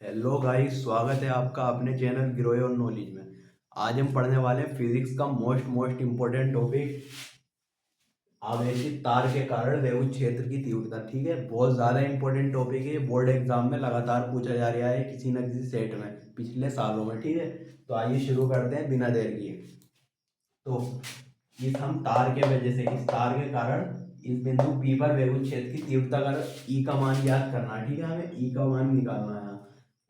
Hello guys, स्वागत है आपका अपने चैनल ग्रो योर नॉलेज में। आज हम पढ़ने वाले हैं फिजिक्स का मोस्ट इम्पोर्टेंट टॉपिक, आवेशित तार के कारण विद्युत क्षेत्र की तीव्रता। ठीक है, बहुत ज़्यादा इंपॉर्टेंट टॉपिक है। बोर्ड एग्जाम में लगातार पूछा जा रहा है किसी न किसी सेट में पिछले सालों में। ठीक है, तो आइए शुरू करते हैं बिना देर किए। तो इस हम तार के वजह से इस तार के कारण इस बिंदु P पर विद्युत क्षेत्र की तीव्रता का E का मान ज्ञात करना है। ठीक है, हमें E का मान निकालना है।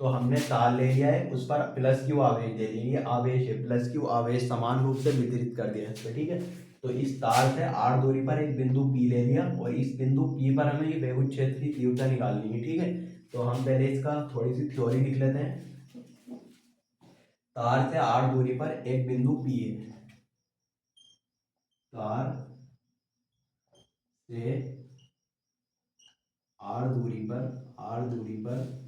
तो हमने तार ले लिया है, उस पर प्लस क्यू आवेश दे दिया। ये आवेश है, प्लस क्यू आवेश समान रूप से वितरित कर दिया इस पर। ठीक है, तो इस तार से r दूरी पर एक बिंदु P ले लिया और इस बिंदु P पर हमें ये विद्युत क्षेत्र की तीव्रता निकालनी है। ठीक है, तो हम पहले इसका थोड़ी सी थ्योरी लिख लेते हैं। तार से r दूरी पर एक बिंदु P है। तार से r दूरी पर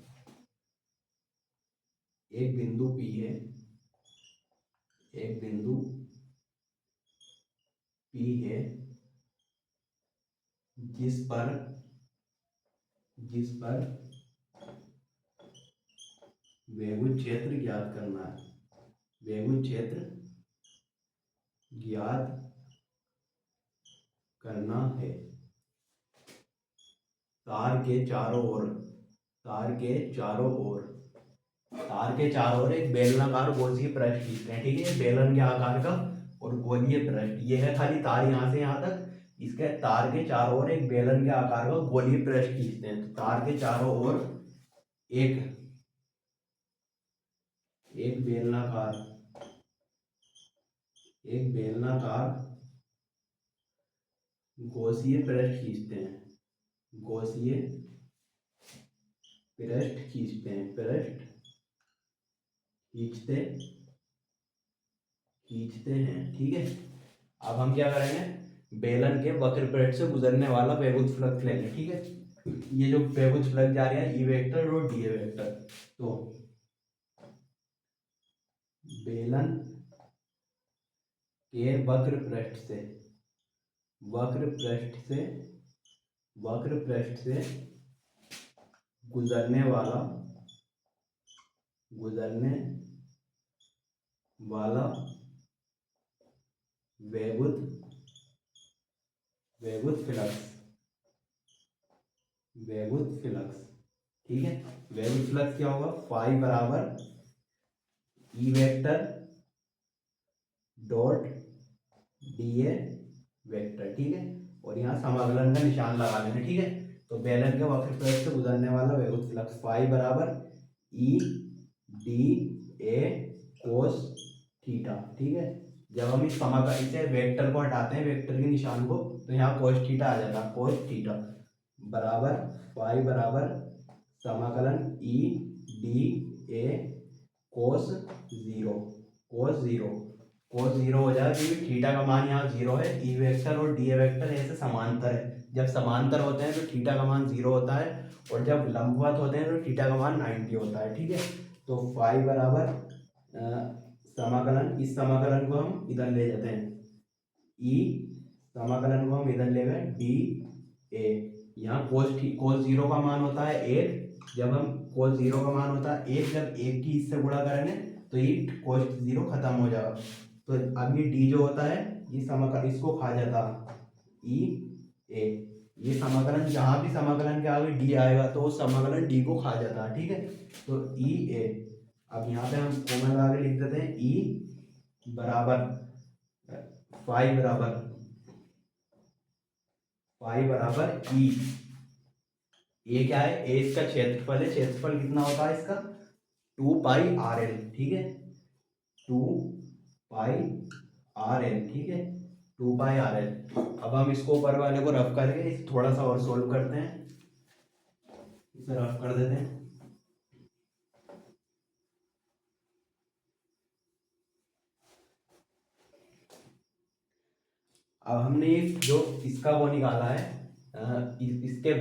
एक बिंदु P है। एक बिंदु P है जिस पर विद्युत क्षेत्र ज्ञात करना है। विद्युत क्षेत्र ज्ञात करना है। तार के चारों ओर तार के चारों ओर एक बेलनाकार गोलीय पृष्ठ खींचते हैं। ठीक है, बेलन के आकार का और गोलीय पृष्ठ ये है। खाली तार यहाँ से यहाँ तक, इसके तार के चारों ओर एक बेलन के आकार का गोलीय पृष्ठ खींचते हैं। तो तार के चारों ओर एक एक बेलनाकार गॉसीय पृष्ठ खींचते हैं। गॉसीय पृष्ठ खींचते हैं। ठीक है, अब हम क्या करेंगे, बेलन के वक्र पृष्ठ से गुजरने वाला विद्युत फ्लक्स लेंगे। ठीक है, ये जो विद्युत फ्लक्स जा रहा है ई वेक्टर और डी वेक्टर। तो बेलन के वक्र पृष्ठ से गुजरने वाला विद्युत फ्लक्स। ठीक है, विद्युत फ्लक्स क्या होगा, फाई बराबर E vector dot D A vector. ठीक है, और यहाँ समाकलन का निशान लगा लेना। ठीक है, तो बेलन के वक्र पृष्ठ से गुजरने वाला विद्युत फ्लक्स फाई बराबर E D A cos theta. ठीक है, जब हम इस समाकलन इसे वेक्टर को हटाते हैं, वेक्टर के निशान को, तो यहाँ कोस थीटा आ जाता है। कोस थीटा बराबर फाई बराबर समाकलन E D A cos zero. Cos zero हो जाएगा क्योंकि थीटा का मान यहाँ जीरो है। ई वेक्टर और डी ए वेक्टर ऐसे समांतर है। जब समांतर होते हैं तो थीटा का मान जीरो होता है, और जब लंबवत होते हैं तो थीटा का मान 90 होता है। ठीक है, तो फाई बराबर समाकलन, इस समाकलन को हम इधर ले जाते हैं, ई समाकलन को हम इधर ले गए डी ए। यहाँ कोस जीरो का मान होता है एक। जब हम कोस जीरो का मान होता है एक, जब एक की इससे गुणा करेंगे तो ये कोस जीरो खत्म हो जाएगा। तो अब ये डी जो होता है ये समाकलन इसको खा जाता ई ए। ये समाकलन जहाँ भी समाकलन के आगे डी आएगा तो उस समाकलन डी को खा जाता है। ठीक है, तो ई ए। अब यहाँ पे हम कॉमन लगा के लिख देते हैं ई बराबर फाई बराबर ई। ए क्या है, ए इसका क्षेत्रफल है। क्षेत्रफल कितना होता है इसका, 2 पाई r l। ठीक है, 2 पाई r l। ठीक है, 2 पाई r l। अब हम इसको ऊपर वाले को रफ करके इसे थोड़ा सा और सोल्व करते हैं। इसे रफ कर देते हैं। अब हमने जो इसका वो निकाला है, इसके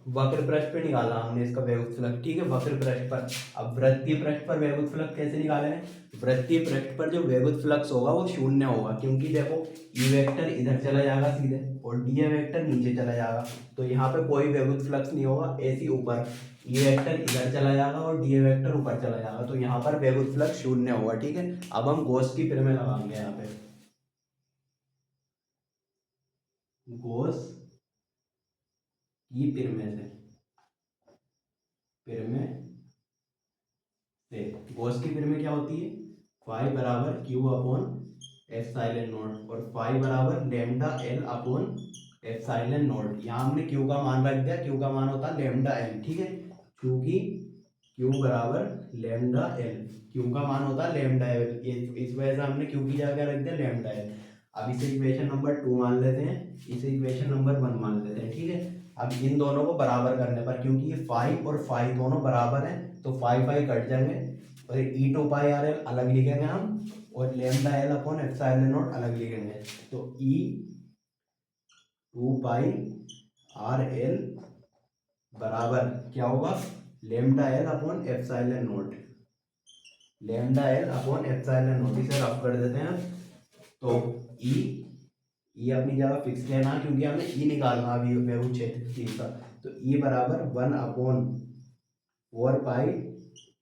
वक्र पृष्ठ पे निकाला हमने इसका वेगुत फलक, ठीक है, वक्र पृष्ठ पर। अब वृत्तीय पृष्ठ पर वेगुत फलक कैसे निकालेंगे? वृत्तीय पृष्ठ पर जो वेगुत फ्लक्स होगा वो शून्य होगा, क्योंकि देखो ई वेक्टर इधर चला जाएगा सीधे और डी वेक्टर नीचे चला जाएगा, तो यहाँ पे कोई वेगुत फ्लक्स नहीं होगा। ऐसी ऊपर ई वेक्टर इधर चला जाएगा और डी वेक्टर ऊपर चला जाएगा, तो यहाँ पर वेगुत फ्लक्स शून्य होगा, ठीक है। अब हम गॉस की प्रमेय लगाएंगे यहाँ पे, गॉस की गॉस की प्रमेय क्या होती है? फाई बराबर क्यू अपॉन एप्सिलॉन नॉट और फाई बराबर lambda L upon epsilon not. यहाँ हमने क्यू का मान रख दिया, क्यू का मान होता है लैम्डा एल, ठीक है, क्योंकि क्यू बराबर लैम्डा एल, क्यू का मान होता है लैम्डा एल, इस वजह से हमने क्यू की जगह रख दिया लैम्डा एल। अब इसे इक्वेशन नंबर 2 मान लेते हैं, इसे इक्वेशन नंबर 1 मान लेते हैं, ठीक है। अब इन दोनों को बराबर करने पर, क्योंकि ये फाई और फाई दोनों बराबर हैं, तो फाई फाई कट जाएंगे और ई टू पाई आर एल अलग लिखेंगे हम और lambda L upon epsilon not अलग लिखेंगे। तो ई टू पाई आर एल बराबर क्या होगा? Lambda L upon epsilon not, lambda L upon epsilon not. इसे रफ कर देते हैं। तो ई अपनी जगह फिक्स लेना, क्योंकि हमें ई निकालना अभी वेगुत क्षेत्र चीज का। तो ई बराबर 1 अपॉन 4 पाई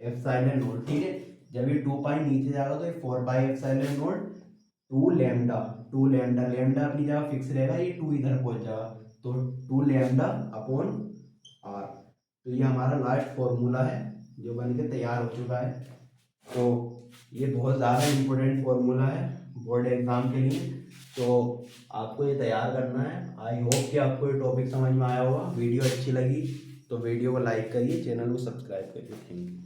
एप्सिलॉन नॉट, ठीक है। जब ये 2 पाई नीचे जाएगा तो ये 4 pi epsilon not 2 lambda, lambda अपनी जगह फिक्स रहेगा, ये 2 इधर पहुंच जाएगा, तो 2 लैम्डा अपॉन आर। तो ये हमारा लास्ट फॉर्मूला है जो बन के तैयार हो चुका है। तो ये बहुत ज़्यादा इम्पोर्टेंट फॉर्मूला है बोर्ड एग्जाम के लिए, तो आपको ये तैयार करना है। आई होप कि आपको ये टॉपिक समझ में आया होगा। वीडियो अच्छी लगी तो वीडियो को लाइक करिए, चैनल को सब्सक्राइब करिए। Thank you.